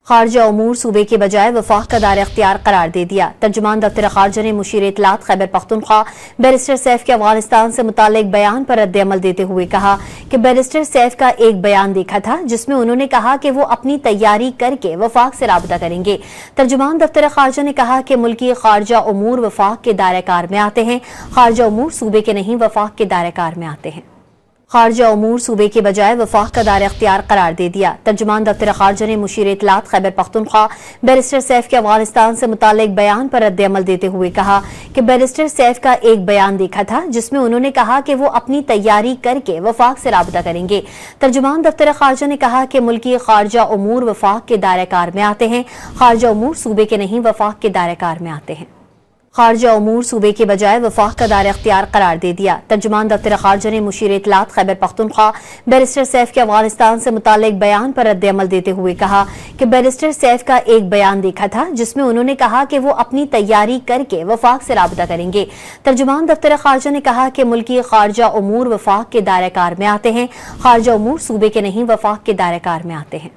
खारजा उमूर सूबे के बजाय वफाक का दायरा इख्तियार करार दे दिया। तर्जुमान दफ्तर खारजा ने मुशीर इत्तलात खैबर पख्तूनख्वा बैरिस्टर सैफ के अफगानिस्तान से मुताल्लिक बयान पर रद्द-ए-अमल देते हुए कहा कि बैरिस्टर सैफ का एक बयान देखा था जिसमें उन्होंने कहा कि वो अपनी तैयारी करके वफाक से राबता करेंगे। तर्जुमान दफ्तर खारजा ने कहा कि मुल्की खारजा उमूर वफाक के दायरा कार में आते हैं, खारजा उमूर सूबे के नहीं वफाक के दायरा कार में आते हैं। खारजा उमूर सूबे के बजाय वफाक का दायरा इख्तियार करार दे दिया। तर्जुमान दफ्तर खारजा ने मुशीर इत्तलात खैबर पख्तूनख्वा बैरिस्टर सैफ के अफगानिस्तान से मुताल्लिक बयान पर रद्द-ए-अमल देते हुए कहा कि बैरिस्टर सैफ का एक बयान देखा था जिसमें उन्होंने कहा कि वो अपनी तैयारी करके वफाक से राबता करेंगे। तर्जुमान दफ्तर खारजा ने कहा कि मुल्की खारजा उमूर वफाक के दायरा कार में आते हैं, खारजा उमूर सूबे के नहीं वफाक के दायरा कार में आते हैं। खारजा उमूर सूबे के बजाय वफाक का दायरा इख्तियार करार दे दिया। तर्जुमान दफ्तर खारजा ने मुशीर इत्तलात खैबर पख्तूनख्वा बैरिस्टर सैफ के अफगानिस्तान से मुताल्लिक बयान पर रद्द-ए-अमल देते हुए कहा कि बैरिस्टर सैफ का एक बयान देखा था जिसमें उन्होंने कहा कि वो अपनी तैयारी करके वफाक से राबता करेंगे। तर्जुमान दफ्तर खारजा ने कहा कि मुल्की खारजा उमूर वफाक के दायरा कार में आते हैं, खारजा उमूर सूबे के नहीं वफाक के दायरा कार में आते हैं।